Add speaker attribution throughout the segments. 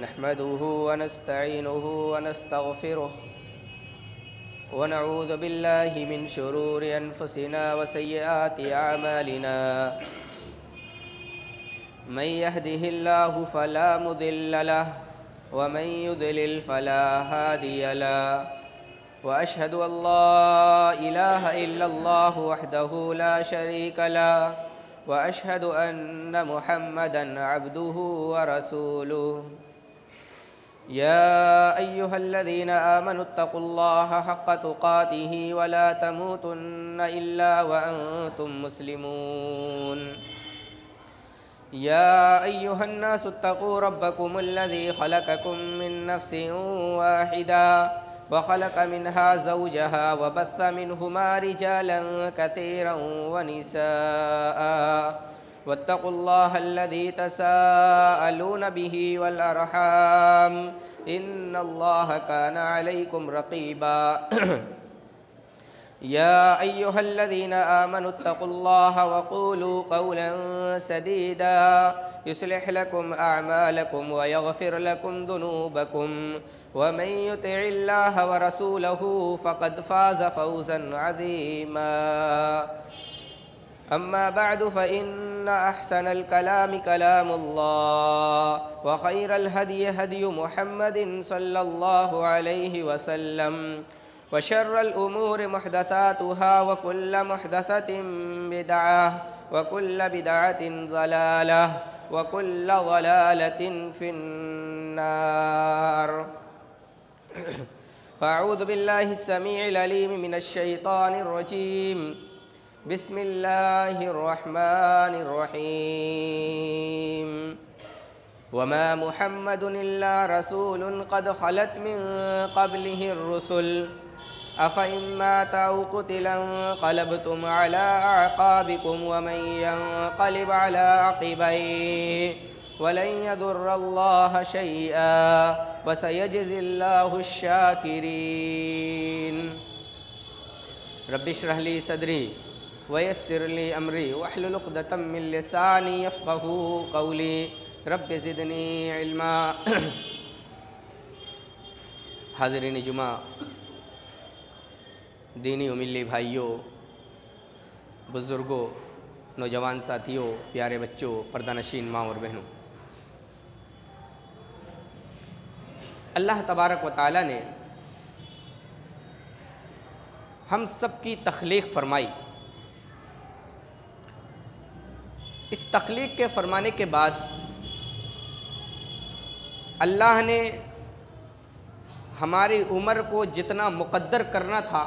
Speaker 1: نحمده ونستعينه ونستغفره ونعوذ بالله من شرور أنفسنا وسيئات أعمالنا من يهده الله فلا مضل له ومن يضلل فلا هادي له وأشهد أن لا إله إلا الله وحده لا شريك له وأشهد أن محمدًا عبده ورسوله يا أيها الذين آمنوا اتقوا الله حق تقاته ولا تموتن إلا وأنتم مسلمون يا أيها الناس اتقوا ربكم الذي خلقكم من نفس واحدة وخلق منها زوجها وبث منهما رجالا كثيرا ونساء واتقوا الله الذي تساءلون به والأرحام إن الله كان عليكم رقيبا يا أيها الذين آمنوا اتقوا الله وقولوا قولا سديدا يصلح لكم أعمالكم ويغفر لكم ذنوبكم ومن يطع الله ورسوله فقد فاز فوزا عظيما أما بعد فإن أحسن الكلام كلام الله وخير الهدي هدي محمد صلى الله عليه وسلم وشر الأمور محدثاتها وكل محدثة بدعة وكل بدعة ضلالة وكل ضلالة في النار فأعوذ بالله السميع العليم من الشيطان الرجيم بسم الله الرحمن الرحيم وما محمد إلا رسول قد خلت من قبله الرسل أفإن مات أو قتل انقلبتم على أعقابكم ومن ينقلب على عقبيه ولن يضر الله شيئا وسيجزي الله الشاكرين رب اشرح لي صدري ويسر لي أمري واحلل عقدة من لساني يفقهوا قولي رب زدني علما حاضرین جمعہ، دینی و ملی بھائیوں، بزرگوں، نوجوان ساتھیوں، پیارے بچوں، پردہ نشین ماں اور بہنوں، اللہ تبارک و تعالیٰ نے ہم سب کی تخلیق فرمائی۔ اس تخلیق کے فرمانے کے بعد اللہ نے ہماری عمر کو جتنا مقدر کرنا تھا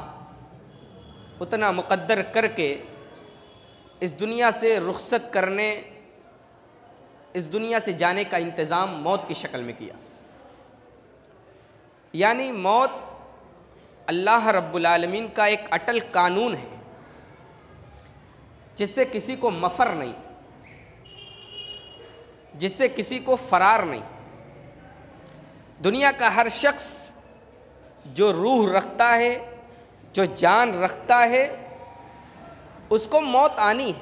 Speaker 1: اتنا مقدر کر کے اس دنیا سے رخصت کرنے، اس دنیا سے جانے کا انتظام موت کی شکل میں کیا۔ یعنی موت اللہ رب العالمین کا ایک اٹل قانون ہے جس سے کسی کو مفر نہیں، جس سے کسی کو فرار نہیں۔ دنیا کا ہر شخص جو روح رکھتا ہے، جو جان رکھتا ہے، اس کو موت آنی ہے،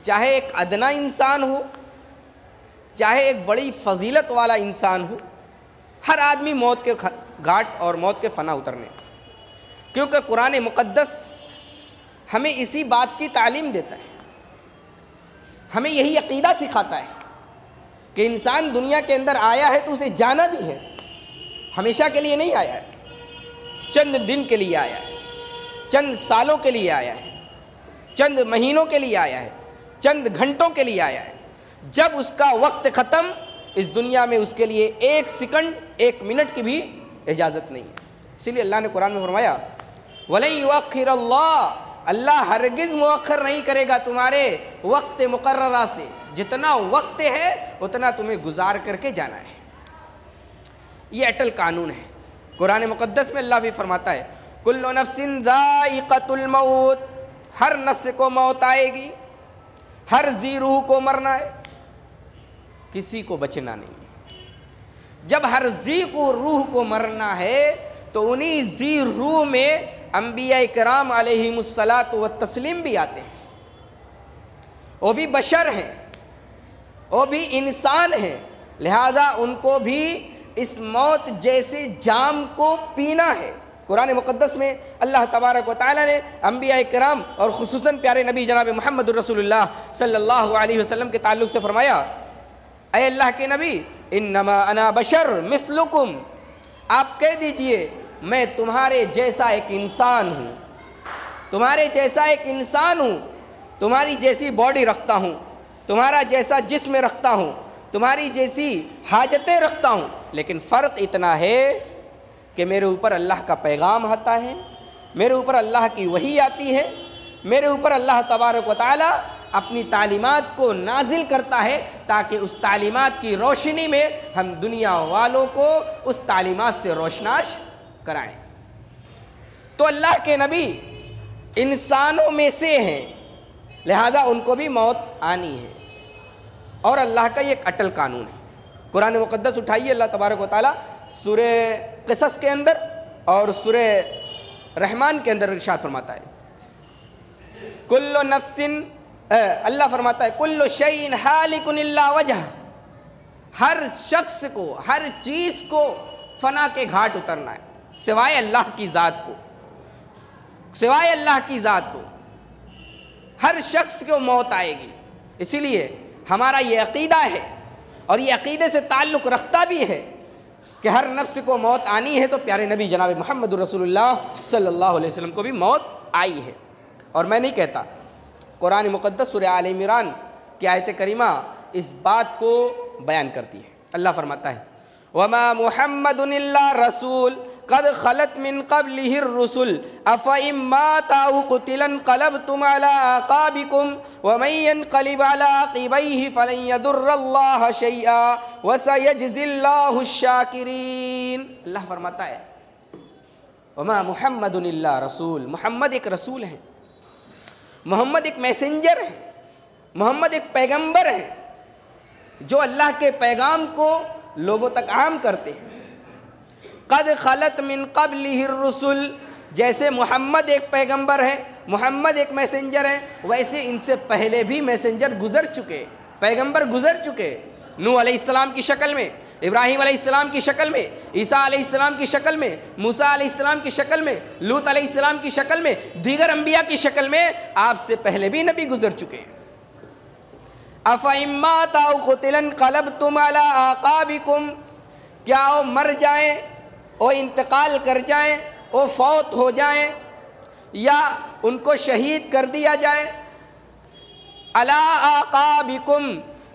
Speaker 1: چاہے ایک ادنا انسان ہو، چاہے ایک بڑی فضیلت والا انسان ہو، ہر آدمی موت کے گھاٹ اور موت کے فنا اترنے، کیونکہ قرآن مقدس ہمیں اسی بات کی تعلیم دیتا ہے، ہمیں یہی عقیدہ سکھاتا ہے کہ انسان دنیا کے اندر آیا ہے تو اسے جانا بھی ہے، ہمیشہ کے لیے نہیں آیا ہے، چند دن کے لیے آیا ہے، چند سالوں کے لیے آیا ہے، چند مہینوں کے لیے آیا ہے، چند گھنٹوں کے لیے آیا ہے۔ جب اس کا وقت ختم، اس دنیا میں اس کے لیے ایک سیکنڈ، ایک منٹ کی بھی اجازت نہیں ہے۔ اسی لیے اللہ نے قرآن میں فرمایا وَلَن يُؤَخِّرَ اللَّهُ، اللہ ہرگز مؤخر نہیں کرے گا تمہارے وقت مقررہ سے، جتنا وقت ہے اتنا تمہیں گزار کر کے جانا ہے۔ یہ اٹل قانون ہے۔ قرآن مقدس میں اللہ بھی فرماتا ہے کُلُّ نَفْسٍ ذَائِقَةُ الْمَوْتِ، ہر نفس کو موت آئے گی، ہر ذی روح کو مرنا ہے، کسی کو بچنا نہیں۔ جب ہر ذی کو روح کو مرنا ہے تو انہی ذی روح میں انبیاء کرام علیہم الصلاۃ والتسلیم بھی آتے ہیں، وہ بھی بشر ہیں، وہ بھی انسان ہیں، لہٰذا ان کو بھی اس موت جیسے جام کو پینا ہے۔ قرآن مقدس میں اللہ تبارک و تعالیٰ نے انبیاء کرام اور خصوصاً پیارے نبی جناب محمد الرسول اللہ صلی اللہ علیہ وسلم کے تعلق سے فرمایا، اے اللہ کے نبی، انما انا بشر مثلکم، آپ کہہ دیجئے میں تمہارے جیسا ایک انسان ہوں، تمہارے جیسا ایک انسان ہوں، تمہاری جیسی باڈی رکھتا ہوں، تمہارا جیسا جسم رکھتا ہوں، تمہاری جیسی حاجتیں رکھتا ہوں، لیکن فرق اتنا ہے کہ میرے اوپر اللہ کا پیغام آتا ہے، میرے اوپر اللہ کی وحی آتی ہے، میرے اوپر اللہ تبارک و تعالی اپنی تعلیمات کو نازل کرتا ہے تاکہ اس تعلیمات کی روشنی میں ہم دنیا والوں کو اس تعلیمات سے روشناس کرائیں۔ تو اللہ کے نبی انسانوں میں سے ہیں، لہٰذا ان کو بھی موت آنی ہے، اور اللہ کا یہ ایک اٹل قانون ہے۔ قرآن مقدس اٹھائیے، اللہ تبارک و تعالیٰ سورہ قصص کے اندر اور سورہ رحمان کے اندر ارشاد فرماتا ہے، کل نفس، اللہ فرماتا ہے کل شیء ہالک الا وجہ، ہر شخص کو، ہر چیز کو فنا کے گھاٹ اترنا ہے سوائے اللہ کی ذات کو، سوائے اللہ کی ذات کو ہر شخص کو موت آئے گی۔ اسی لیے ہمارا یہ عقیدہ ہے اور یہ عقیدے سے تعلق رکھتا بھی ہے کہ ہر نفس کو موت آنی ہے، تو پیارے نبی جناب محمد رسول اللہ صلی اللہ علیہ وسلم کو بھی موت آئی ہے۔ اور میں نہیں کہتا، قرآن مقدس سورہ آل عمران کی آیت کریمہ اس بات کو بیان کرتی ہے۔ اللہ فرماتا ہے، وما محمد الا رسول قد خلت من قبله الرسل افإن مات أو قتل انقلبتم على أعقابكم ومن ينقلب على عقبيه فلن يضر الله شيئا وسيجزي الله الشاكرين۔ اللہ فرماتا ہے وما محمد الا رسول، محمد ایک رسول ہیں، محمد ایک میسنجر ہے، محمد ایک پیغمبر ہے جو اللہ کے پیغام کو لوگوں تک عام کرتے ہیں۔ قد خلت من قبلہ الرسل، جیسے محمد ایک پیغمبر ہے، محمد ایک میسنجر ہے، ویسے ان سے پہلے بھی میسنجر گزر چکے، پیغمبر گزر چکے، نوح علیہ السلام کی شکل میں، ابراہیم علیہ السلام کی شکل میں، عیسیٰ علیہ السلام کی شکل میں، موسیٰ علیہ السلام کی شکل میں، لوط علیہ السلام کی شکل میں، دیگر انبیاء کی شکل میں آپ سے پہلے بھی نبی گزر چکے ہیں۔ أَفَإِن مَّاتَ أَوْ قُتِلَ انقلبتم على أعقابكم، کیا وہ مر جائیں، وہ انتقال کر جائیں، وہ فوت ہو جائیں، یا ان کو شہید کر دیا جائے، علی اعقابکم،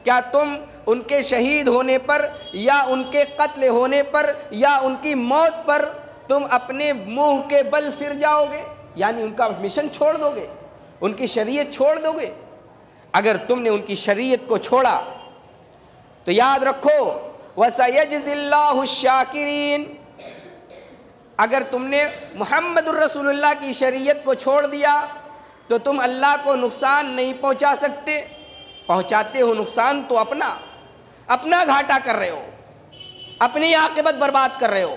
Speaker 1: کیا تم ان کے شہید ہونے پر یا ان کے قتل ہونے پر یا ان کی موت پر تم اپنے منہ کے بل پھر جاؤ گے، یعنی ان کا مشن چھوڑ دو گے، ان کی شریعت چھوڑ دو گے؟ اگر تم نے ان کی شریعت کو چھوڑا تو یاد رکھو وَسَيَجْزِي اللَّهُ الشَّاكِرِينَ، اگر تم نے محمد الرسول اللہ کی شریعت کو چھوڑ دیا تو تم اللہ کو نقصان نہیں پہنچا سکتے، پہنچاتے ہو نقصان تو اپنا گھاٹا کر رہے ہو، اپنی عاقبت برباد کر رہے ہو،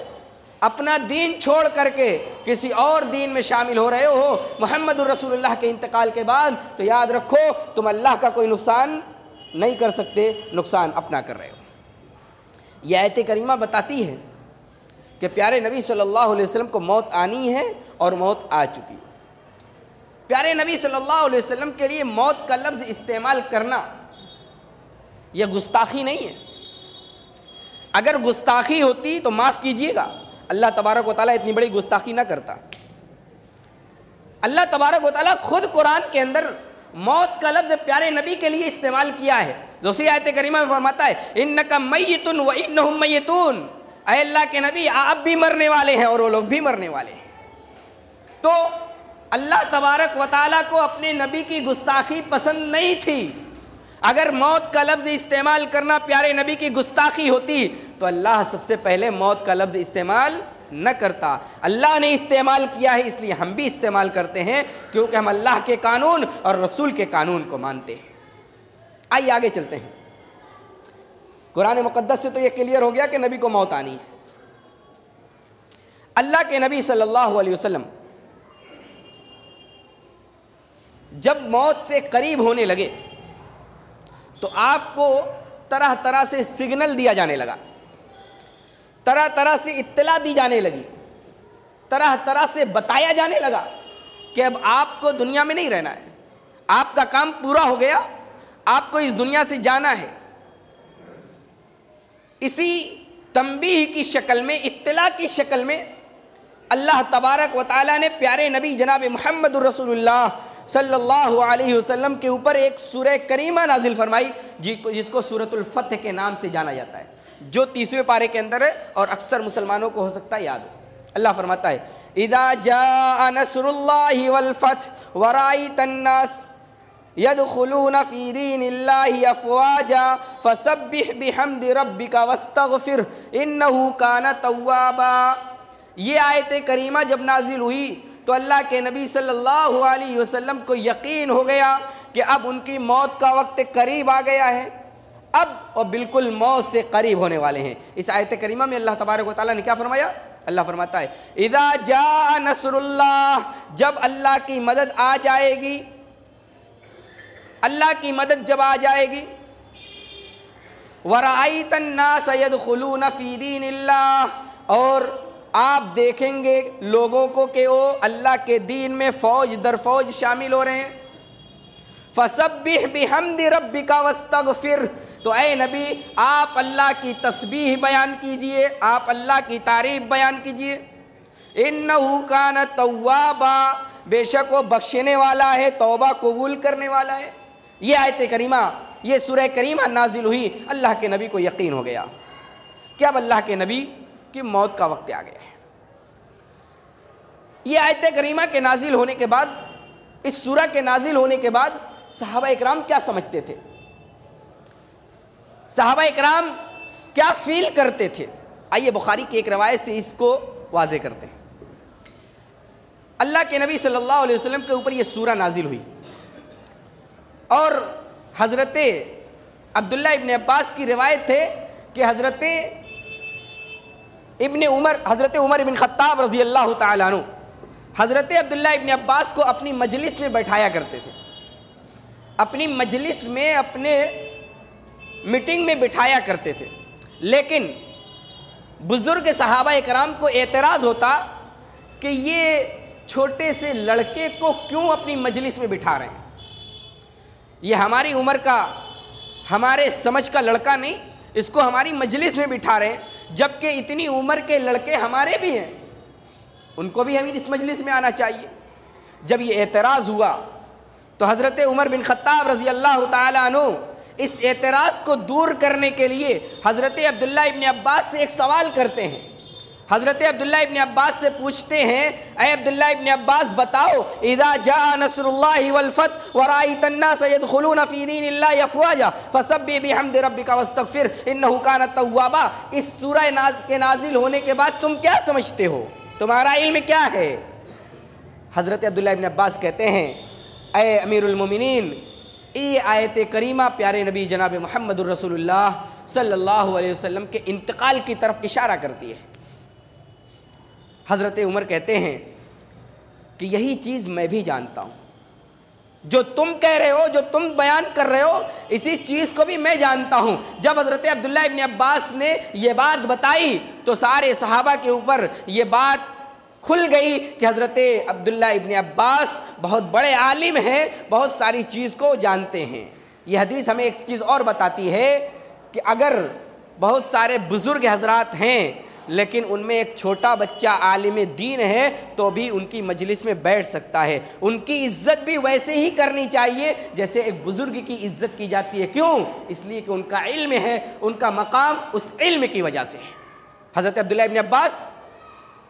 Speaker 1: اپنا دین چھوڑ کر کے کسی اور دین میں شامل ہو رہے ہو محمد الرسول اللہ کے انتقال کے بعد، تو یاد رکھو تم اللہ کا کوئی نقصان نہیں کر سکتے، نقصان اپنا کر رہے ہو۔ یہ آیت کریمہ بتاتی ہے کہ پیارے نبی صلی اللہ علیہ وسلم کو موت آنی ہے اور موت آ چکی ہے۔ پیارے نبی صلی اللہ علیہ وسلم کے لیے موت کا لفظ استعمال کرنا یہ گستاخی نہیں ہے۔ اگر گستاخی ہوتی تو معاف کیجئے گا، اللہ تبارک و تعالیٰ اتنی بڑی گستاخی نہ کرتا۔ اللہ تبارک و تعالیٰ خود قرآن کے اندر موت کا لفظ پیارے نبی کے لیے استعمال کیا ہے۔ دوسری آیت کریمہ میں فرماتا ہے اِنَّكَ مَيِّتٌ وَإِنَّهُمْ مَيِّتُونَ، اے اللہ کے نبی آپ بھی مرنے والے ہیں اور وہ لوگ بھی مرنے والے ہیں۔ تو اللہ تبارک و تعالیٰ کو اپنے نبی کی گستاخی پسند نہیں تھی۔ اگر موت کا لفظ استعمال کرنا پیارے نبی کی گستاخی ہوتی تو اللہ سب سے پہلے موت کا لفظ استعمال نہ کرتا۔ اللہ نے استعمال کیا ہے، اس لیے ہم بھی استعمال کرتے ہیں، کیونکہ ہم اللہ کے قانون اور رسول کے قانون کو مانتے ہیں۔ آئیے آگے چلتے ہیں۔ قرآن مقدس سے تو یہ کلیئر ہو گیا کہ نبی کو موت آنی ہے۔ اللہ کے نبی صلی اللہ علیہ وسلم جب موت سے قریب ہونے لگے تو آپ کو طرح طرح سے سگنل دیا جانے لگا، طرح طرح سے اطلاع دی جانے لگی، طرح طرح سے بتایا جانے لگا کہ اب آپ کو دنیا میں نہیں رہنا ہے، آپ کا کام پورا ہو گیا، آپ کو اس دنیا سے جانا ہے۔ اسی تنبیہ کی شکل میں، اطلاع کی شکل میں اللہ تبارک و تعالیٰ نے پیارے نبی جناب محمد رسول اللہ صلی اللہ علیہ وسلم کے اوپر ایک سورہ کریمہ نازل فرمائی جس کو سورۃ الفتح کے نام سے جانا جاتا ہے، جو 30ویں پارے کے اندر ہے اور اکثر مسلمانوں کو ہو سکتا ہے یاد ہو۔ اللہ فرماتا ہے اذا جاء نصر اللہ والفتح ورأیت الناس يدخلون في دین اللہ افواجا فسبح بحمد ربک واستغفر انہ کان توابا۔ یہ آیت کریمہ جب نازل ہوئی تو اللہ کے نبی صلی اللہ علیہ وسلم کو یقین ہو گیا کہ اب ان کی موت کا وقت قریب آ گیا ہے، اب اور بالکل موت سے قریب ہونے والے ہیں۔ اس آیت کریمہ میں اللہ تبارک و تعالیٰ نے کیا فرمایا؟ اللہ فرماتا ہے اذا جاء نصر اللہ، جب اللہ کی مدد آ جائے گی، اللہ کی مدد جب آ جائے گی، وَرَأَيْتَ النَّاسَ يَدْخُلُونَ فِي دِينِ اللَّهِ، اور آپ دیکھیں گے لوگوں کو کہ وہ اللہ کے دین میں فوج در فوج شامل ہو رہے ہیں۔ فَسَبِّحْ بِحَمْدِ رَبِّكَ وَاسْتَغْفِرْ، تو اے نبی آپ اللہ کی تسبیح بیان کیجئے، آپ اللہ کی تعریف بیان کیجئے۔ إِنَّهُ كَانَ تَوَّابًا، بے شک وہ بخشنے والا ہے، توبہ قبول کرنے والا ہے۔ یہ آیت کریمہ، یہ سورہ کریمہ نازل ہوئی، اللہ کے نبی کو یقین ہو گیا کہ اب اللہ کے نبی کی موت کا وقت آ گیا ہے۔ یہ آیت کریمہ کے نازل ہونے کے بعد، اس سورہ کے نازل ہونے کے بعد صحابہ اکرام کیا سمجھتے تھے، صحابہ اکرام کیا فیل کرتے تھے؟ آئیے بخاری کی ایک روایت سے اس کو واضح کرتے ہیں۔ اللہ کے نبی صلی اللہ علیہ وسلم کے اوپر یہ سورہ نازل ہوئی اور حضرت عبداللہ ابن عباس کی روایت ہے کہ حضرت عمر ابن خطاب رضی اللہ تعالیٰ عنہ حضرت عبداللہ ابن عباس کو اپنی مجلس میں بیٹھایا کرتے تھے، اپنی مجلس میں، اپنے میٹنگ میں بٹھایا کرتے تھے، لیکن بزرگ صحابہ اکرام کو اعتراض ہوتا کہ یہ چھوٹے سے لڑکے کو کیوں اپنی مجلس میں بٹھا رہے ہیں، یہ ہماری عمر کا، ہمارے سمجھ کا لڑکا نہیں، اس کو ہماری مجلس میں بٹھا رہے ہیں، جبکہ اتنی عمر کے لڑکے ہمارے بھی ہیں، ان کو بھی ہمیں اس مجلس میں آنا چاہیے۔ جب یہ اعتراض ہوا تو حضرت عمر بن خطاب رضی اللہ تعالیٰ عنہ اس اعتراض کو دور کرنے کے لیے حضرت عبداللہ ابن عباس سے ایک سوال کرتے ہیں۔ حضرت عبداللہ ابن عباس سے پوچھتے ہیں، اے عبداللہ ابن عباس بتاؤ، اذا جاء نصر اللہ والفتح ورأیت الناس يدخلون فی دین اللہ افواجا فسبح بحمد ربک واستغفر انہ کان توابا، اس سورہ کے نازل ہونے کے بعد تم کیا سمجھتے ہو، تمہارا علم کیا ہے؟ حضرت عبداللہ ابن عباس کہتے ہیں، اے امیر المومنین، یہ آیت کریمہ پیارے نبی جناب محمد الرسول اللہ صلی اللہ علیہ وسلم کے انتقال کی طرف اشارہ کرتی ہے۔ حضرت عمر کہتے ہیں کہ یہی چیز میں بھی جانتا ہوں، جو تم کہہ رہے ہو، جو تم بیان کر رہے ہو، اسی چیز کو بھی میں جانتا ہوں۔ جب حضرت عبداللہ ابن عباس نے یہ بات بتائی تو سارے صحابہ کے اوپر یہ بات کھل گئی کہ حضرت عبداللہ ابن عباس بہت بڑے عالم ہیں، بہت ساری چیز کو جانتے ہیں۔ یہ حدیث ہمیں ایک چیز اور بتاتی ہے کہ اگر بہت سارے بزرگ حضرات ہیں لیکن ان میں ایک چھوٹا بچہ عالم دین ہے تو بھی ان کی مجلس میں بیٹھ سکتا ہے، ان کی عزت بھی ویسے ہی کرنی چاہیے جیسے ایک بزرگ کی عزت کی جاتی ہے۔ کیوں؟ اس لیے کہ ان کا علم ہے، ان کا مقام اس علم کی وجہ سے ہے۔ حضرت عبداللہ ابن عباس،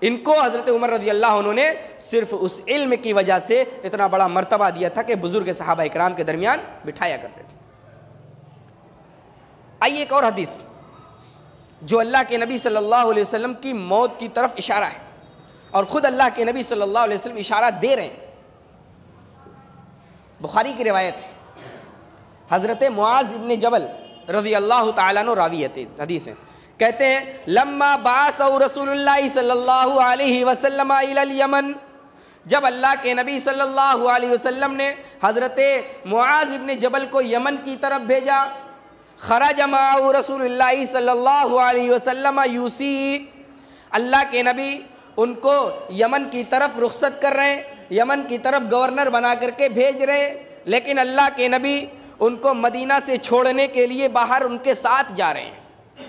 Speaker 1: ان کو حضرت عمر رضی اللہ عنہ نے صرف اس علم کی وجہ سے اتنا بڑا مرتبہ دیا تھا کہ بزرگ صحابہ اکرام کے درمیان بٹھایا کرتے تھے۔ آئیے ایک اور حدیث جو اللہ کے نبی صلی اللہ علیہ وسلم کی موت کی طرف اشارہ ہے، اور خود اللہ کے نبی صلی اللہ علیہ وسلم اشارہ دے رہے ہیں۔ بخاری کی روایت ہے، حضرت معاذ ابن جبل رضی اللہ تعالیٰ عنہ راوی حدیث ہے، کہتے ہیں لما بعث رسول اللہ صلی اللہ علیہ وسلم الی الیمن، جب اللہ کے نبی صلی اللہ علیہ وسلم نے حضرت معاذ ابن جبل کو یمن کی طرف بھیجا، خرج معه رسول اللہ صلی اللہ علیہ وسلم یوسی، اللہ کے نبی ان کو یمن کی طرف رخصت کر رہے ہیں، یمن کی طرف گورنر بنا کر کے بھیج رہے ہیں، لیکن اللہ کے نبی ان کو مدینہ سے چھوڑنے کے لیے باہر ان کے ساتھ جا رہے ہیں۔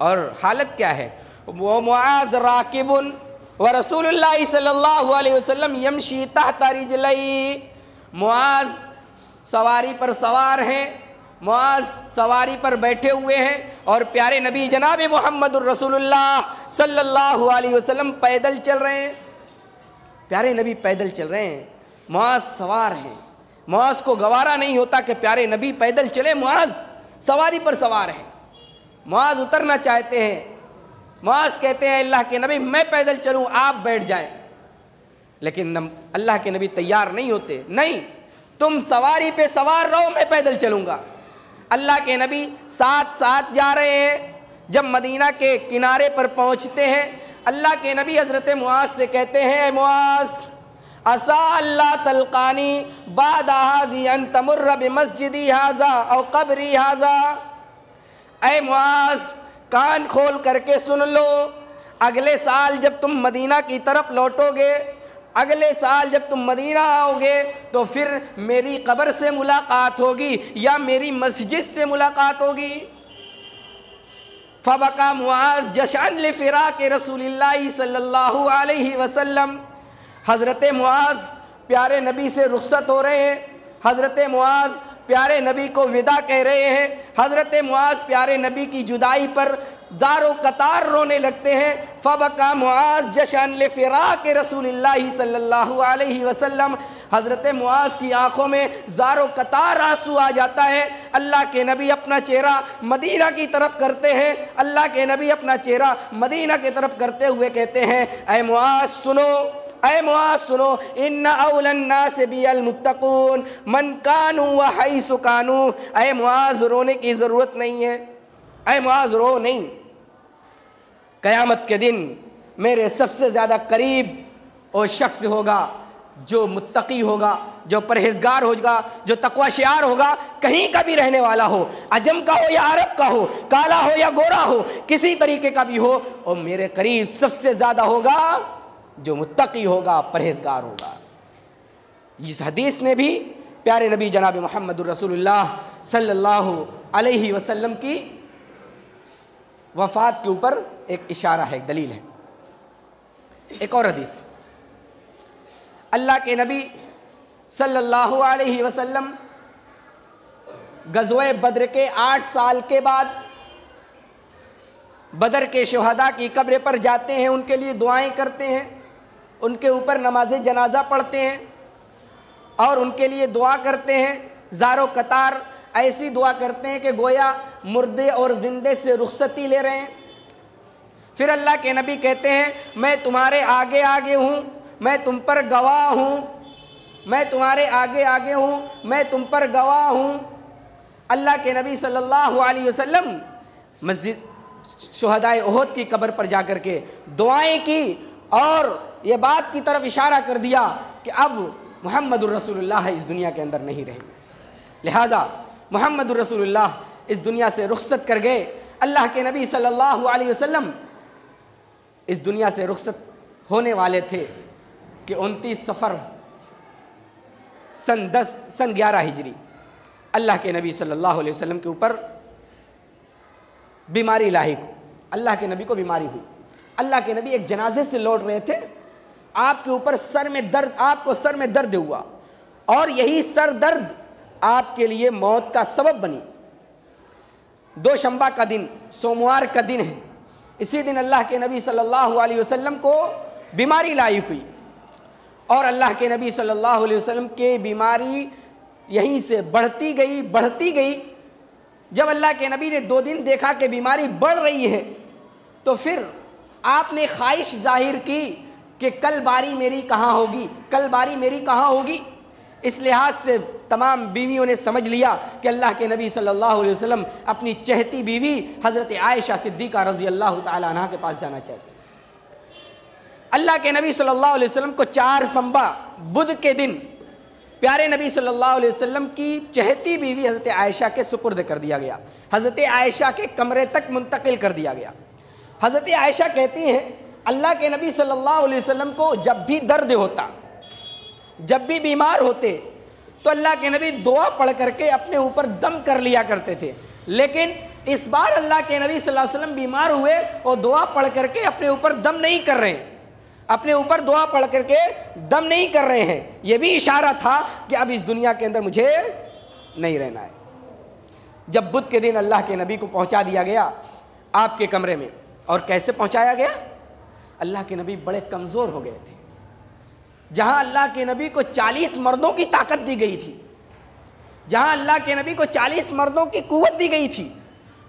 Speaker 1: اور حالت کیا ہے؟ وہ معاذ راکب ورسول اللہ صلی اللہ علیہ وسلم یمشی تحت رجلی، معاذ سواری پر سوار ہیں، معاذ سواری پر بیٹھے ہوئے ہیں، اور پیارے نبی جناب محمد الرسول اللہ صلی اللہ علیہ وسلم پیدل چل رہے ہیں، پیارے نبی پیدل چل رہے ہیں، معاذ سوار ہیں۔ معاذ کو گوارا نہیں ہوتا کہ پیارے نبی پیدل چلے، معاذ سواری پر سوار ہیں، معاذ اترنا چاہتے ہیں، معاذ کہتے ہیں اللہ کے نبی میں پیدل چلوں، آپ بیٹھ جائیں، لیکن اللہ کے نبی تیار نہیں ہوتے، نہیں تم سواری پہ سوار رہو، میں پیدل چلوں گا۔ اللہ کے نبی ساتھ ساتھ جا رہے ہیں۔ جب مدینہ کے کنارے پر پہنچتے ہیں، اللہ کے نبی حضرت معاذ سے کہتے ہیں اے معاذ عسیٰ اللہ تلقانی بعد ھذی ان تمر بمسجدی ھذا او قبری ھذا، اے معاذ کان کھول کر کے سن لو، اگلے سال جب تم مدینہ کی طرف لوٹو گے، اگلے سال جب تم مدینہ آؤ گے تو پھر میری قبر سے ملاقات ہوگی یا میری مسجد سے ملاقات ہوگی۔ فبکا معاذ جشعا لفراق رسول اللہ صلی اللہ علیہ وسلم، حضرت معاذ پیارے نبی سے رخصت ہو رہے ہیں، حضرت معاذ پیارے نبی کو ودا کہہ رہے ہیں، حضرت معاذ پیارے نبی کی جدائی پر دار و قطار رونے لگتے ہیں۔ فبکا معاذ جشعا لفراق رسول اللہ صلی اللہ علیہ وسلم، حضرت معاذ کی آنکھوں میں زار و قطار آنسو آ جاتا ہے۔ اللہ کے نبی اپنا چہرہ مدینہ کی طرف کرتے ہیں، اللہ کے نبی اپنا چہرہ مدینہ کی طرف کرتے ہوئے کہتے ہیں اے معاذ سنو، اے معاذ سنو، ان اول الناس بی المتقون من کانوا وحیث کانوا، اے معاذ رونے کی ضرورت نہیں ہے، اے معاذ رو نہیں، قیامت کے دن میرے سب سے زیادہ قریب وہ شخص ہوگا جو متقی ہوگا، جو پرہیزگار ہوگا، جو تقوی شعار ہوگا، کہیں کا بھی رہنے والا ہو، عجم کا ہو یا عرب کا ہو، کالا ہو یا گورا ہو، کسی طریقے کا بھی ہو، اور میرے قریب سب سے زیادہ ہوگا جو متقی ہوگا، پرہیزگار ہوگا۔ اس حدیث نے بھی پیارے نبی جناب محمد الرسول اللہ صلی اللہ علیہ وسلم کی وفات کے اوپر ایک اشارہ ہے، ایک دلیل ہے۔ ایک اور حدیث، اللہ کے نبی صلی اللہ علیہ وسلم غزوہ بدر کے 8 سال کے بعد بدر کے شہداء کی قبر پر جاتے ہیں، ان کے لیے دعائیں کرتے ہیں، ان کے اوپر نماز جنازہ پڑھتے ہیں اور ان کے لیے دعا کرتے ہیں، زار و قطار ایسی دعا کرتے ہیں کہ گویا مردے اور زندے سے رخصتی لے رہے ہیں۔ پھر اللہ کے نبی کہتے ہیں میں تمہارے آگے آگے ہوں، میں تم پر گواہ ہوں، میں تمہارے آگے آگے ہوں، میں تم پر گواہ ہوں۔ اللہ کے نبی صلی اللہ علیہ وسلم مسجد شہدائے احد کی قبر پر جا کر کے دعائیں کی اور یہ بات کی طرف اشارہ کر دیا کہ اب محمد الرسول اللہ اس دنیا کے اندر نہیں رہیں گے، لہٰذا محمد الرسول اللہ اس دنیا سے رخصت کر گئے۔ اللہ کے نبی صلی اللہ علیہ وسلم اس دنیا سے رخصت ہونے والے تھے کہ 29 صفر سن 11 ہجری اللہ کے نبی صلی اللہ علیہ وسلم کے اوپر بیماری لاحق ہو، اللہ کے نبی کو بیماری ہوئی۔ اللہ کے نبی ایک جنازے سے لوٹ رہے تھے، آپ کے اوپر سر میں درد، آپ کو سر میں درد ہوا اور یہی سر درد آپ کے لیے موت کا سبب بنی۔ دوشنبہ کا دن، سوموار کا دن ہے، اسی دن اللہ کے نبی صلی اللہ علیہ وسلم کو بیماری لاحق ہوئی اور اللہ کے نبی صلی اللہ علیہ وسلم کی بیماری یہیں سے بڑھتی گئی۔ جب اللہ کے نبی نے 2 دن دیکھا کہ بیماری بڑھ رہی ہے تو پھر آپ نے خواہش ظاہر کی کہ کل باری میری کہاں ہوگی، کل باری میری کہاں ہوگی۔ اس لحاظ سے تمام بیویوں نے سمجھ لیا کہ اللہ کے نبی صلی اللہ علیہ وسلم اپنی چہتی بیوی حضرت عائشہ صدیقہ رضی اللہ تعالی عنہا کے پاس جانا چاہتے ہیں۔ اللہ کے نبی صلی اللہ علیہ وسلم کو 4 سنبا بدھ کے دن پیارے نبی صلی اللہ علیہ وسلم کی چہیتی بیوی حضرت عائشہ کے سپرد کر دیا گیا، حضرت عائشہ کے کمرے تک منتقل کر دیا گیا۔ حضرت عائشہ کہتی ہیں اللہ کے نبی صلی اللہ علیہ وسلم کو جب بھی درد ہوتا، جب بھی بیمار ہوتے تو اللہ کے نبی دعا پڑھ کر کے اپنے اوپر دم کر لیا کرتے تھے، لیکن اس بار اللہ کے نبی صلی اللہ علیہ وسلم بیمار ہوئے اور دعا پڑھ کر کے اپنے اوپر دم نہیں کر رہے ہیں، اپنے اوپر دعا پڑھ کر کے دم نہیں کر رہے ہیں۔ یہ بھی اشارہ تھا کہ اب اس دنیا کے اندر مجھے نہیں رہنا ہے۔ جب بدھ کے دن اللہ کے نبی کو پہنچا دیا گیا آپ کے کمرے میں، اور کیسے پہنچایا گیا؟ اللہ کے نبی بڑے کمزور ہو گئے تھے۔ جہاں اللہ کے نبی کو 40 مردوں کی طاقت دی گئی تھی، جہاں اللہ کے نبی کو 40 مردوں کی قوت دی گئی تھی،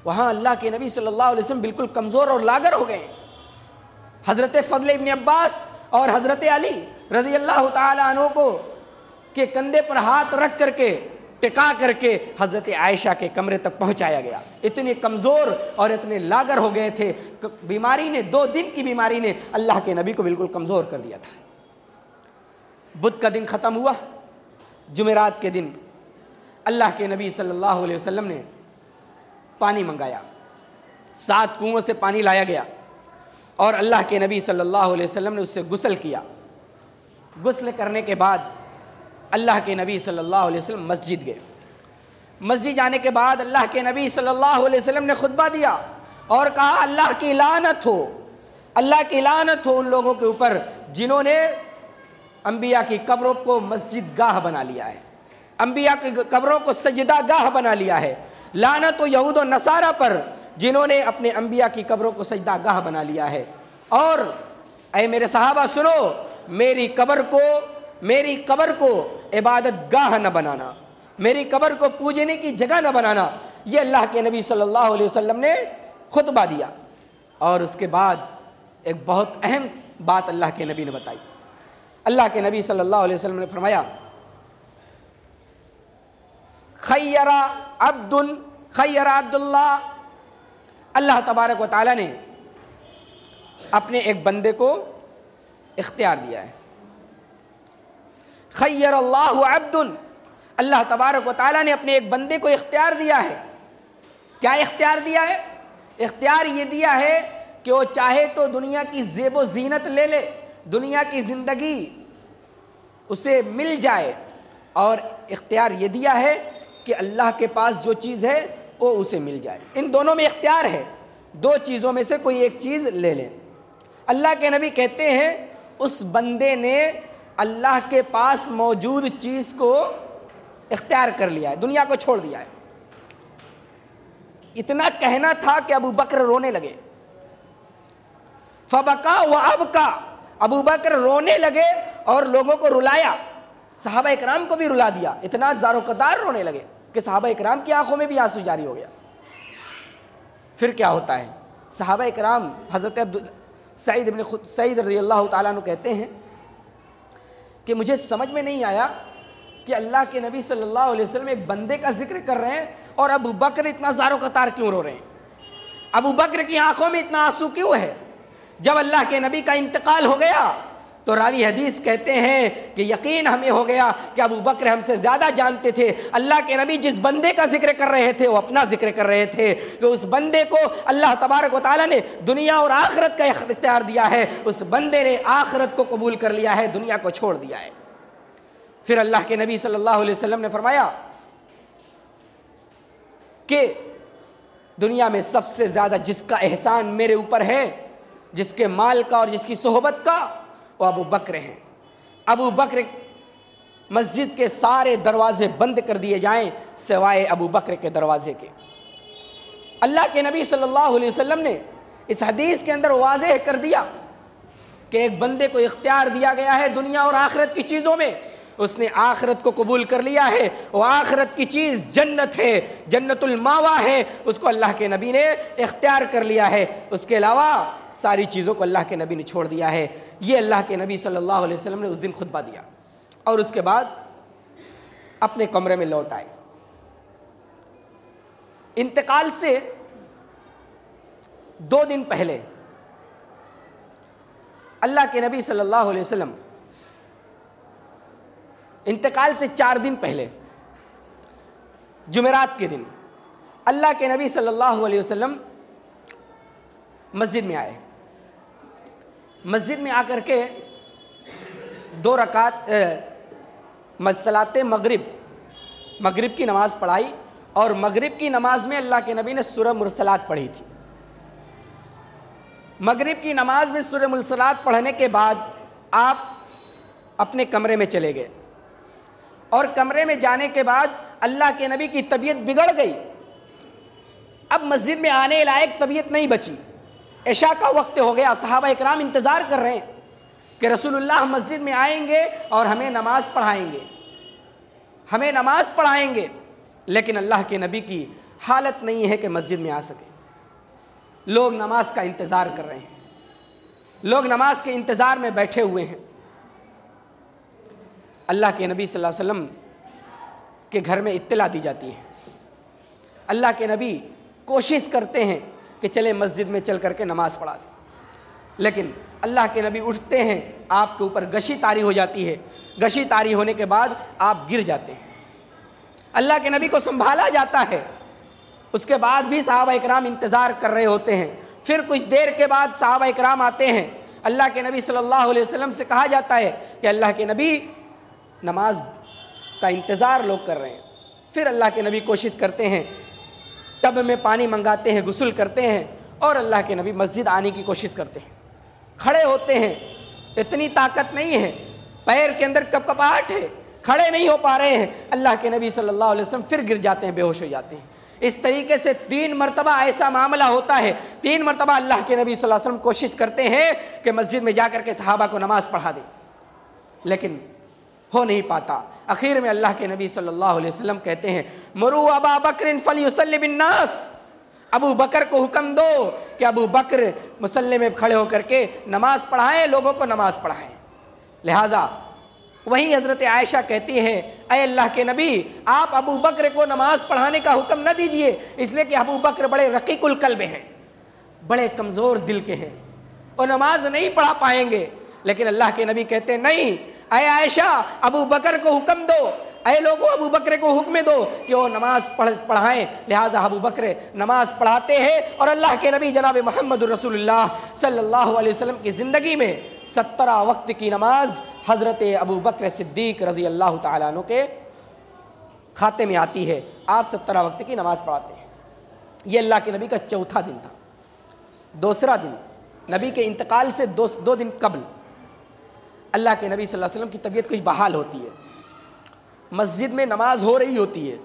Speaker 1: وہاں اللہ کے نبی صلی اللہ علیہ وسلم بالکل کمزور اور لاغر ہو گئے۔ حضرت فضل ابن عباس اور حضرت علی رضی اللہ تعالی عنہ کو کے کندھے پر ہاتھ رکھ کر کے ٹکا کر کے حضرت عائشہ کے کمرے تک پہنچایا گیا۔ اتنے کمزور اور اتنے لاغر ہو گئے تھے، بیماری نے 2 دن کی بیماری نے اللہ کے نبی کو بالکل کمزور کر دیا تھا۔ بدھ کا دن ختم ہوا، جمعرات کے دن اللہ کے نبی صلی اللہ علیہ وسلم نے پانی منگایا، 7 کنویں سے پانی لایا گیا اور اللہ کے نبی صلی اللہ علیہ وسلم نے اس سے غسل کیا۔ غسل کرنے کے بعد اللہ کے نبی صلی اللہ علیہ وسلم مسجد گئے۔ مسجد جانے کے بعد اللہ کے نبی صلی اللہ علیہ وسلم نے خطبہ دیا اور کہا اللہ کی لعنت ہو، اللہ کی لعنت ہو ان لوگوں کے اوپر جنہوں نے انبیاء کی قبروں کو مسجد گاہ بنا لیا ہے، انبیاء کی قبروں کو سجدہ گاہ بنا لیا ہے۔ لعنت ہو یہود و نصارہ پر جنہوں نے اپنے انبیاء کی قبروں کو سجدہ گاہ بنا لیا ہے۔ اور اے میرے صحابہ سنو، میری قبر کو عبادت گاہ نہ بنانا، میری قبر کو پوجنے کی جگہ نہ بنانا، یہ اللہ کے نبی صلی اللہ علیہ وسلم نے خطبہ دیا۔ اور اس کے بعد ایک بہت اہم بات اللہ کے نبی نے بتائی۔ اللہ کے نبی صلی اللہ علیہ وسلم نے فرمایا خیر عبداللہ، اللہ تبارک و تعالیٰ نے اپنے ایک بندے کو اختیار دیا ہے۔ خیر اللہ عبد، اللہ تبارک و تعالیٰ نے اپنے ایک بندے کو اختیار دیا ہے۔ کیا اختیار دیا ہے؟ اختیار یہ دیا ہے کہ وہ چاہے تو دنیا کی زیب و زینت لے لے، دنیا کی زندگی اسے مل جائے، اور اختیار یہ دیا ہے کہ اللہ کے پاس جو چیز ہے وہ اسے مل جائے۔ ان دونوں میں اختیار ہے، 2 چیزوں میں سے کوئی ایک چیز لے لیں۔ اللہ کے نبی کہتے ہیں اس بندے نے اللہ کے پاس موجود چیز کو اختیار کر لیا ہے، دنیا کو چھوڑ دیا ہے۔ اتنا کہنا تھا کہ ابو بکر رونے لگے، فبکا وابکا، ابو بکر رونے لگے اور لوگوں کو رلایا، صحابہ اکرام کو بھی رلا دیا، اتنا زار و قدار رونے لگے کہ صحابہ اکرام کی آنکھوں میں بھی آنسو جاری ہو گیا۔ پھر کیا ہوتا ہے؟ صحابہ اکرام حضرت سعید رضی اللہ تعالیٰ عنہ کہتے ہیں کہ مجھے سمجھ میں نہیں آیا کہ اللہ کے نبی صلی اللہ علیہ وسلم ایک بندے کا ذکر کر رہے ہیں اور ابو بکر اتنا زار و قطار کیوں رو رہے ہیں؟ ابو بکر کی آنکھوں میں اتنا آنسو کیوں ہے؟ جب اللہ کے نبی کا انتقال ہو گیا تو راوی حدیث کہتے ہیں کہ یقین ہمیں ہو گیا کہ ابو بکر ہم سے زیادہ جانتے تھے۔ اللہ کے نبی جس بندے کا ذکر کر رہے تھے وہ اپنا ذکر کر رہے تھے کہ اس بندے کو اللہ تبارک و تعالیٰ نے دنیا اور آخرت کا اختیار دیا ہے، اس بندے نے آخرت کو قبول کر لیا ہے، دنیا کو چھوڑ دیا ہے۔ پھر اللہ کے نبی صلی اللہ علیہ وسلم نے فرمایا کہ دنیا میں سب سے زیادہ جس کا احسان میرے اوپر ہے، جس کے مال کا اور جس کی صحبت کا، وہ ابو بکر ہیں۔ ابو بکر، مسجد کے سارے دروازے بند کر دیے جائیں سوائے ابو بکر کے دروازے کے۔ اللہ کے نبی صلی اللہ علیہ وسلم نے اس حدیث کے اندر واضح کر دیا کہ ایک بندے کو اختیار دیا گیا ہے دنیا اور آخرت کی چیزوں میں، اس نے آخرت کو قبول کر لیا ہے، وہ آخرت کی چیز جنت ہے، جنت الماوا ہے، اس کو اللہ کے نبی نے اختیار کر لیا ہے۔ اس کے علاوہ ساری چیزوں کو اللہ کے نبی نے چھوڑ دیا ہے۔ یہ اللہ کے نبی صلی اللہ علیہ وسلم نے اس دن خطبہ دیا اور اس کے بعد اپنے کمرے میں لوٹ آئے۔ انتقال سے 2 دن پہلے اللہ کے نبی صلی اللہ علیہ وسلم انتقال سے 4 دن پہلے جمعرات کے دن اللہ کے نبی صلی اللہ علیہ وسلم مسجد میں آئے. مسجد میں آ کر کے 2 رکعت صلاۃ مغرب کی نماز پڑھائی، اور مغرب کی نماز میں اللہ کے نبی نے سورہ مرسلات پڑھی تھی. مغرب کی نماز میں سورہ مرسلات پڑھنے کے بعد آپ اپنے کمرے میں چلے گئے، اور کمرے میں جانے کے بعد اللہ کے نبی کی طبیعت بگڑ گئی. اب مسجد میں آنے لائق طبیعت نہیں بچی. عشاء کا وقت ہو گیا، صحابہ اکرام انتظار کر رہے ہیں کہ رسول اللہ مسجد میں آئیں گے اور ہمیں نماز پڑھائیں گے، لیکن اللہ کے نبی کی حالت نہیں ہے کہ مسجد میں آ سکے. لوگ نماز کا انتظار کر رہے ہیں، لوگ نماز کے انتظار میں بیٹھے ہوئے ہیں. اللہ کے نبی صلی اللہ علیہ وسلم کے گھر میں اطلاع دی جاتی ہے. اللہ کے نبی کوشش کرتے ہیں کہ چلے مسجد میں چل کر کے نماز پڑھا دیں، لیکن اللہ کے نبی اٹھتے ہیں، آپ کے اوپر غشی طاری ہو جاتی ہے. غشی طاری ہونے کے بعد آپ گر جاتے ہیں. اللہ کے نبی کو سنبھالا جاتا ہے. اس کے بعد بھی صحابہ اکرام انتظار کر رہے ہوتے ہیں. پھر کچھ دیر کے بعد صحابہ اکرام آتے ہیں. اللہ کے نبی صلی اللہ علیہ وسلم سے کہا جاتا ہے کہ اللہ کے نبی نماز کا انتظار لوگ کر رہے ہیں. پھر اللہ کے نبی کوشش کرتے ہیں، ٹب میں پانی منگاتے ہیں، غسل کرتے ہیں، اور اللہ کے نبی مسجد آنے کی کوشش کرتے ہیں. کھڑے ہوتے ہیں، اتنی طاقت نہیں ہے، پیر کے اندر کپکپاہٹ ہے، کھڑے نہیں ہو پا رہے ہیں. اللہ کے نبی صلی اللہ علیہ وسلم پھر گر جاتے ہیں، بے ہوش ہو جاتے ہیں. اس طریقے سے 3 مرتبہ ایسا معاملہ ہوتا ہے. 3 مرتبہ اللہ کے نبی صلی اللہ علیہ وسلم کوشش کرتے ہیں کہ مسجد میں جا کر کے صحابہ کو نماز پڑھا دیں، لیکن ہو نہیں پاتا. اخیر میں اللہ کے نبی صلی اللہ علیہ وسلم کہتے ہیں، مروا ابا بکر فلیصلی بالناس، ابو بکر کو حکم دو کہ ابو بکر مصلی میں کھڑے ہو کر کے نماز پڑھائیں، لوگوں کو نماز پڑھائیں. لہٰذا وہیں حضرت عائشہ کہتی ہیں، اے اللہ کے نبی آپ ابو بکر کو نماز پڑھانے کا حکم نہ دیجئے، اس لیے کہ ابو بکر بڑے رقیق القلب ہیں، بڑے کمزور دل کے ہیں، اور نماز نہیں پڑھا پائیں گے. لیکن اللہ کے نبی کہتے ہیں نہیں، اے عائشہ ابو بکر کو حکم دو، اے لوگوں ابو بکر کو حکم دو کہ وہ نماز پڑھائیں. لہٰذا ابو بکر نماز پڑھاتے ہیں، اور اللہ کے نبی جناب محمد رسول اللہ صلی اللہ علیہ وسلم کی زندگی میں 17 وقت کی نماز حضرت ابو بکر صدیق رضی اللہ تعالیٰ عنہ کے کھاتے میں آتی ہے. آپ 17 وقت کی نماز پڑھاتے ہیں. یہ اللہ کے نبی کا چوتھا دن تھا. دوسرا دن نبی کے انتقال سے 2 دن قبل اللہ کے نبی صلی اللہ علیہ وسلم کی طبیعت کچھ بحال ہوتی ہے. مسجد میں نماز ہو رہی ہوتی ہے.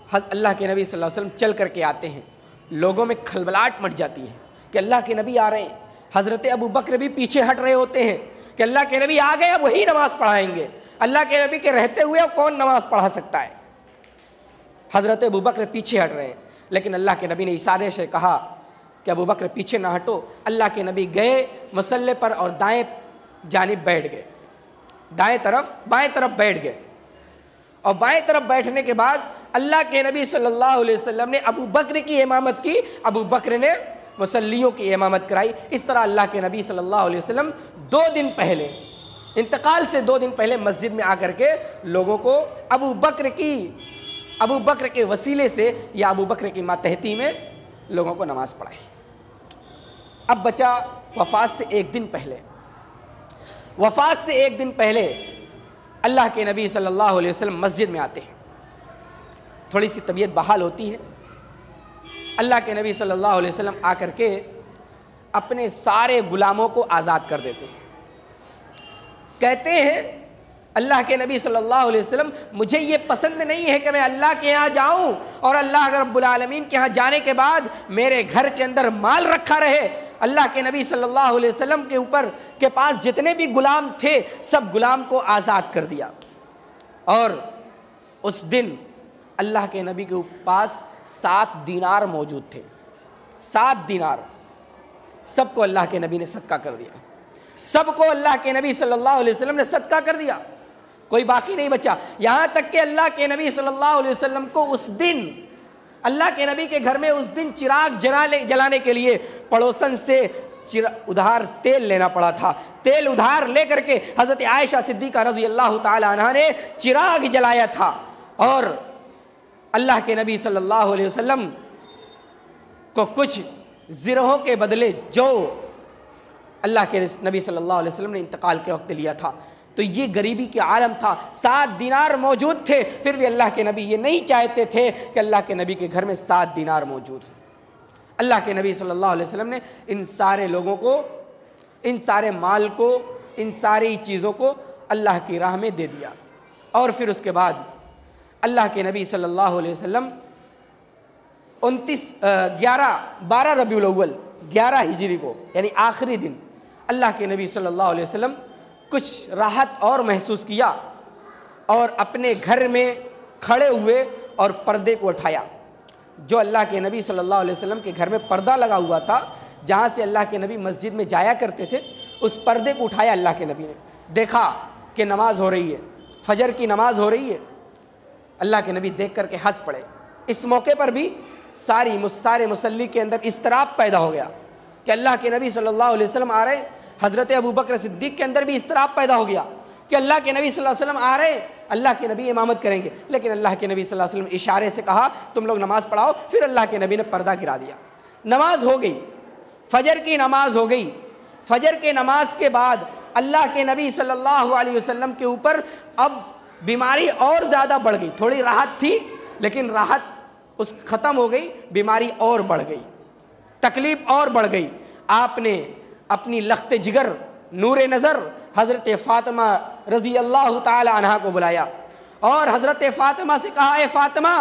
Speaker 1: اللہ کے نبی صلی اللہ علیہ وسلم چل کر کے آتے ہیں. لوگوں میں کھلبلاہٹ مچ جاتی ہے کہ اللہ کے نبی آ رہے ہیں. حضرت ابو بکر بھی پیچھے ہٹ رہے ہوتے ہیں کہ اللہ کے نبی آ گئے، اب وہی نماز پڑھائیں گے. اللہ کے نبی کے رہتے ہوئے اب کون نماز پڑھا سکتا ہے. حضرت ابو بکر پیچھے ہٹ رہے ہیں، لیکن اللہ کے نبی نے اشارے سے کہا کہ ابو بکر پیچھے نہ ہٹو. اللہ کے نبی گئے مصلی پر اور دائیں جانب بیٹھ گئے، بائیں طرف بیٹھ گئے. اور بائیں طرف بیٹھنے کے بعد اللہ کے نبی صلی اللہ علیہ وسلم نے ابو بکر کی امامت کی، ابو بکر نے مصلیوں کی امامت کرائی. اس طرح اللہ کے نبی صلی اللہ علیہ وسلم 2 دن پہلے، انتقال سے 2 دن پہلے مسجد میں آ کر کے لوگوں کو ابو بکر کے وسیلے سے یا ابو بکر کی ماتحتی میں لوگوں کو نماز پڑھائی. اب بچا وفات سے 1 دن پہلے. وفات سے 1 دن پہلے اللہ کے نبی صلی اللہ علیہ وسلم مسجد میں آتے ہیں. تھوڑی سی طبیعت بحال ہوتی ہے. اللہ کے نبی صلی اللہ علیہ وسلم آ کر کے اپنے سارے غلاموں کو آزاد کر دیتے ہیں. کہتے ہیں اللہ کے نبی صلی اللہ علیہ وسلم، مجھے یہ پسند نہیں ہے کہ میں اللہ کے یہاں جاؤں اور اللہ رب العالمین کے یہاں جانے کے بعد میرے گھر کے اندر مال رکھا رہے. اللہ کے نبی صلی اللہ علیہ وسلم کے پاس جتنے بھی غلام تھے سب غلام کو آزاد کر دیا. اور اس دن اللہ کے نبی کے پاس 7 دینار موجود تھے. 7 دینار سب کو اللہ کے نبی نے صدقہ کر دیا. سب کو اللہ کے نبی صلی اللہ علیہ وسلم نے صدقہ کر دیا، کوئی باقی نہیں بچا. یہاں تک کہ اللہ کے نبی صلی اللہ علیہ وسلم کو اس دن، اللہ کے نبی کے گھر میں اس دن چراغ جلانے کے لیے پڑوسن سے ادھار تیل لینا پڑا تھا۔ تیل ادھار لے کر کے حضرت عائشہ صدیقہ رضی اللہ تعالی عنہا نے چراغ جلایا تھا، اور اللہ کے نبی صلی اللہ علیہ وسلم کو کچھ زرہوں کے بدلے جو اللہ کے نبی صلی اللہ علیہ وسلم نے انتقال کے وقت لیا تھا۔ تو یہ غریبی کے عالم تھا، 7 دینار موجود تھے، پھر بھی اللہ کے نبی یہ نہیں چاہتے تھے کہ اللہ کے نبی کے گھر میں 7 دینار موجود ہیں۔ اللہ کے نبی صلی اللہ علیہ وسلم نے ان سارے لوگوں کو، ان سارے مال کو، ان ساری چیزوں کو اللہ کی راہ میں دے دیا۔ اور پھر اس کے بعد اللہ کے نبی صلی اللہ علیہ وسلم 12 ربیع الاول 11 ہجری کو، یعنی آخری دن، اللہ کے نبی صلی اللہ علیہ وسلم کچھ راحت اور محسوس کیا، اور اپنے گھر میں کھڑے ہوئے اور پردے کو اٹھایا۔ جو اللہ کے نبی صلی اللہ علیہ وسلم کے گھر میں پردہ لگا ہوا تھا، جہاں سے اللہ کے نبی مسجد میں جایا کرتے تھے، اس پردے کو اٹھایا اللہ کے نبی نے۔ دیکھا کہ نماز ہو رہی ہے، فجر کی نماز ہو رہی ہے، اللہ کے نبی دیکھ کر کے ہنس پڑے۔ اس موقع پر بھی سارے مصلی کے اندر اضطراب پیدا ہو گیا کہ اللہ کے نبی صلی اللہ علیہ وسلم آ رہے۔ حضرت ابوبکر صدیق کے اندر بھی اضطراب پیدا ہو گیا کہ اللہ کے نبی صلی اللہ علیہ وسلم آ رہے، اللہ کے نبی امامت کریں گے، لیکن اللہ کے نبی صلی اللہ علیہ وسلم اشارے سے کہا تم لوگ نماز پڑھاؤ۔ پھر اللہ کے نبی نے پردہ گرا دیا، نماز ہو گئی، فجر کی نماز ہو گئی۔ فجر کے نماز کے بعد اللہ کے نبی صلی اللہ علیہ وسلم کے اوپر اب بیماری اور زیادہ بڑھ گئی۔ تھوڑی راحت تھی لیکن راحت اس ختم ہو گئی، بیماری اور بڑھ گئی، تکلیف اور بڑھ گئی۔ آپ نے اپنی لخت جگر، نور نظر حضرت فاطمہ رضی اللہ تعالی عنہا کو بلایا، اور حضرت فاطمہ سے کہا اے فاطمہ،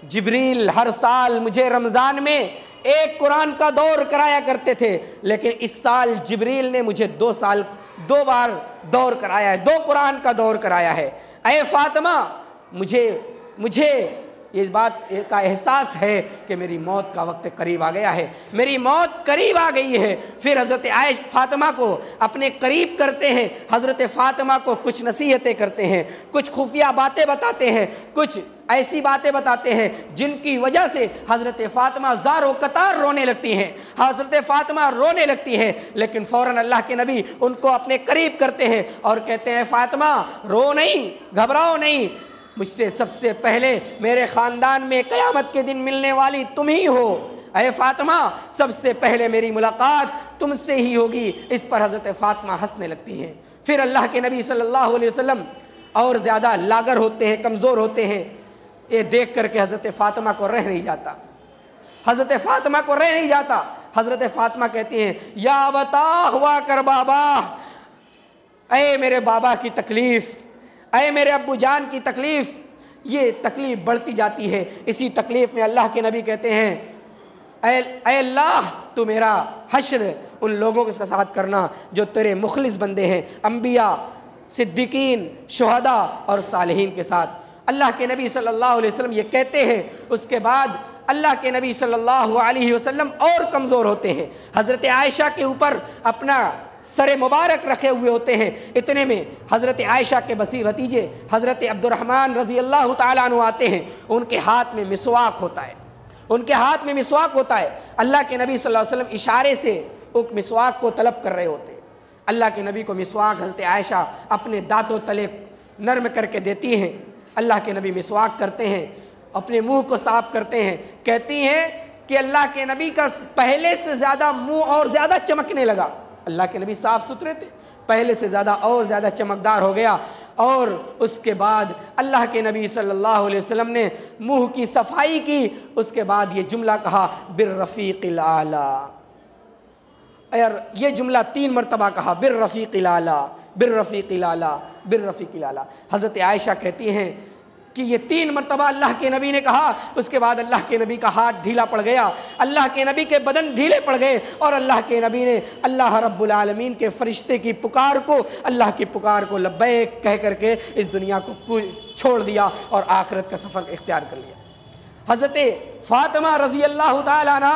Speaker 1: جبریل ہر سال مجھے رمضان میں 1 قرآن کا دور کرایا کرتے تھے، لیکن اس سال جبریل نے مجھے 2 بار دور کرایا ہے، 2 قرآن کا دور کرایا ہے۔ اے فاطمہ، مجھے یہ بات کا احساس ہے کہ میری موت کا وقت قریب آ گیا ہے، میری موت قریب آ گئی ہے۔ پھر حضرت عائشہ فاطمہ کو اپنے قریب کرتے ہیں، حضرت فاطمہ کو کچھ نصیحتیں کرتے ہیں، کچھ خفیہ باتیں بتاتے ہیں، کچھ ایسی باتیں بتاتے ہیں جن کی وجہ سے حضرت فاطمہ زار و قطار رونے لگتی ہیں، حضرت فاطمہ رونے لگتی ہیں، لیکن فوراً اللہ کے نبی ان کو اپنے قریب کرتے ہیں اور کہتے ہیں فاطمہ رو نہیں، گھبراؤ نہیں، مجھ سے سب سے پہلے میرے خاندان میں قیامت کے دن ملنے والی تم ہی ہو۔ اے فاطمہ، سب سے پہلے میری ملاقات تم سے ہی ہوگی۔ اس پر حضرت فاطمہ ہنسنے لگتی ہیں۔ پھر اللہ کے نبی صلی اللہ علیہ وسلم اور زیادہ لاغر ہوتے ہیں، کمزور ہوتے ہیں۔ یہ دیکھ کر کے حضرت فاطمہ کو رہ نہیں جاتا، حضرت فاطمہ کو رہ نہیں جاتا۔ حضرت فاطمہ کہتی ہیں یا بتا ہوا کر بابا، اے میرے بابا کی تکلیف، اے میرے ابو جان کی تکلیف، یہ تکلیف بڑھتی جاتی ہے۔ اسی تکلیف میں اللہ کے نبی کہتے ہیں اے اللہ، تو میرا حشر ان لوگوں کے ساتھ کرنا جو تیرے مخلص بندے ہیں، انبیاء، صدیقین، شہداء اور صالحین کے ساتھ۔ اللہ کے نبی صلی اللہ علیہ وسلم یہ کہتے ہیں، اس کے بعد اللہ کے نبی صلی اللہ علیہ وسلم اور کمزور ہوتے ہیں، حضرت عائشہ کے اوپر اپنا سر مبارک رکھے ہوئے ہوتے ہیں۔ اتنے میں حضرت عائشہ کے بصیر بھتیجے حضرت عبد الرحمن رضی اللہ تعالیٰ عنہ آتے ہیں، ان کے ہاتھ میں مسواک ہوتا ہے، ان کے ہاتھ میں مسواک ہوتا ہے۔ اللہ کے نبی صلی اللہ علیہ وسلم اشارے سے اس مسواک کو طلب کر رہے ہوتے ہیں۔ اللہ کے نبی کو مسواک حضرت عائشہ اپنے دانتوں تلے نرم کر کے دیتی ہیں۔ اللہ کے نبی مسواک کرتے ہیں، اپنے منہ کو صاف کرتے ہیں، کہتی ہیں کہ اللہ کے نبی کا پہلے سے زیادہ منہ اور زیادہ چمکنے لگا۔ اللہ کے نبی صاف ستھرے تھے، پہلے سے زیادہ اور زیادہ چمکدار ہو گیا۔ اور اس کے بعد اللہ کے نبی صلی اللہ علیہ وسلم نے منہ کی صفائی کی، اس کے بعد یہ جملہ کہا بالرفیق الاعلیٰ۔ اور یہ جملہ 3 مرتبہ کہا بالرفیق الاعلیٰ، بالرفیق الاعلیٰ، بالرفیق الاعلیٰ۔ حضرت عائشہ کہتی ہیں کہ یہ 3 مرتبہ اللہ کے نبی نے کہا، اس کے بعد اللہ کے نبی کا ہاتھ ڈھیلا پڑ گیا، اللہ کے نبی کے بدن ڈھیلے پڑ گئے، اور اللہ کے نبی نے اللہ رب العالمین کے فرشتے کی پکار کو، اللہ کی پکار کو لبیک کہہ کر کے اس دنیا کو چھوڑ دیا اور آخرت کا سفر اختیار کر لیا۔ حضرت فاطمہ رضی اللہ تعالیٰ عنہ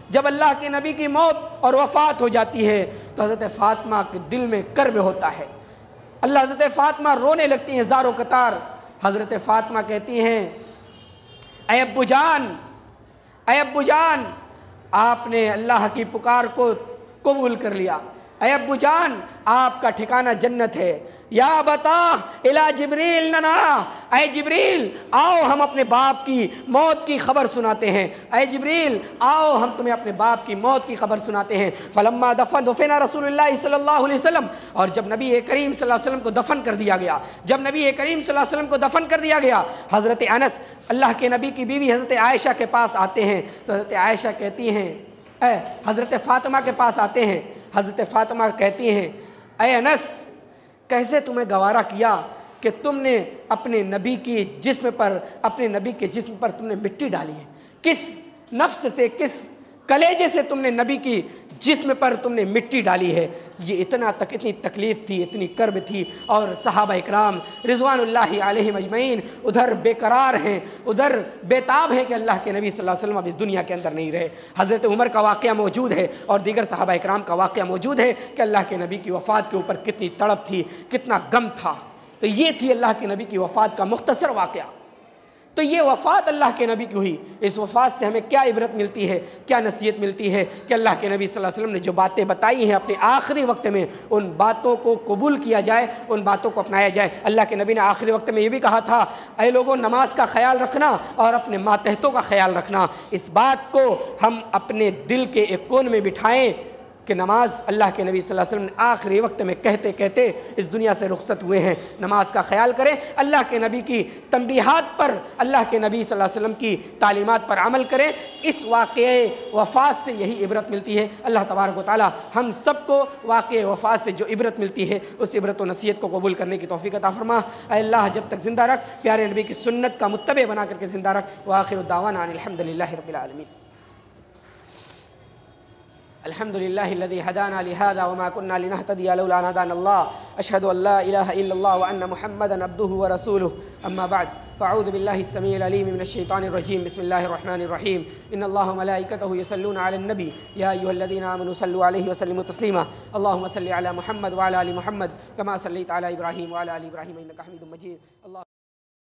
Speaker 1: جب اللہ کے نبی کی موت اور وفات ہو جاتی ہے تو حضرت فاطمہ کے دل میں کرب ہوتا ہے، اللہ حضرت فاطمہ رونے لگتی ہیں زار و قطار۔ حضرت فاطمہ کہتی ہیں اے ابو جان، اے ابو جان، آپ نے اللہ کی پکار کو قبول کر لیا۔ اے ابو جان آپ کا ٹھکانہ جنت ہے۔ یا بتا الا جبریل ننا، اے جبریل آؤ ہم اپنے باپ کی موت کی خبر سناتے ہیں، اے جبریل آؤ ہم تمہیں اپنے باپ کی موت کی خبر سناتے ہیں۔ فلما دفن رسول اللہ صلی اللہ علیہ وسلم، اور جب نبی کریم صلی اللہ علیہ وسلم کو دفن کر دیا گیا، جب نبی کریم صلی اللہ علیہ وسلم کو دفن کر دیا گیا، حضرت انس اللہ کے نبی کی بیوی حضرت عائشہ کے پاس آتے ہیں تو حضرت عائشہ کہتی ہیں، اے حضرت فاطمہ کے پاس آتے ہیں، حضرت فاطمہ کہتی ہیں اے انس کیسے تمہیں گوارا کیا کہ تم نے اپنے نبی کی جسم پر، اپنے نبی کے جسم پر تم نے مٹی ڈالی ہے، کس نفس سے، کس کلیجے سے تم نے نبی کی جسم پر تم نے مٹی ڈالی ہے۔ یہ اتنی تکلیف تھی، اتنی کرب تھی، اور صحابہ اکرام رضوان اللہ علیہم اجمعین ادھر بے قرار ہیں، ادھر بیتاب ہیں کہ اللہ کے نبی صلی اللہ علیہ وسلم اب اس دنیا کے اندر نہیں رہے۔ حضرت عمر کا واقعہ موجود ہے اور دیگر صحابہ اکرام کا واقعہ موجود ہے کہ اللہ کے نبی کی وفات کے اوپر کتنی تڑپ تھی، کتنا غم تھا۔ تو یہ تھی اللہ کے نبی کی وفات کا مختصر واقعہ۔ تو یہ وفات اللہ کے نبی کی ہوئی، اس وفات سے ہمیں کیا عبرت ملتی ہے، کیا نصیحت ملتی ہے کہ اللہ کے نبی صلی اللہ علیہ وسلم نے جو باتیں بتائی ہیں اپنے آخری وقت میں ان باتوں کو قبول کیا جائے، ان باتوں کو اپنایا جائے۔ اللہ کے نبی نے آخری وقت میں یہ بھی کہا تھا اے لوگوں نماز کا خیال رکھنا اور اپنے ماتحتوں کا خیال رکھنا۔ اس بات کو ہم اپنے دل کے ایک کون میں بٹھائیں کہ نماز اللہ کے نبی صلی اللہ علیہ وسلم نے آخری وقت میں کہتے کہتے اس دنیا سے رخصت ہوئے ہیں۔ نماز کا خیال کریں، اللہ کے نبی کی تنبیہات پر، اللہ کے نبی صلی اللہ علیہ وسلم کی تعلیمات پر عمل کریں۔ اس واقعے وفات سے یہی عبرت ملتی ہے۔ اللہ تبارک و تعالی ہم سب کو واقعے وفات سے جو عبرت ملتی ہے اس عبرت و نصیحت کو قبول کرنے کی توفیق عطا فرما۔ اے اللہ جب تک زندہ رکھ، پیارے نبی کی سنت کا متبع بنا کر کے زندہ رکھ۔ وآخر الدعوانا ان الحمدللہ رب العالمین۔ الحمد لله الذي هدانا لهذا وما كنا لنهتدي لولا ان هدانا الله، اشهد ان لا اله الا الله وان محمدا عبده ورسوله، اما بعد فاعوذ بالله السميع العليم من الشيطان الرجيم، بسم الله الرحمن الرحيم، ان الله وملائكته يصلون على النبي يا ايها الذين امنوا صلوا عليه وسلموا تسليما، اللهم صل على محمد وعلى ال محمد كما صليت على ابراهيم وعلى ال ابراهيم انك حميد مجيد۔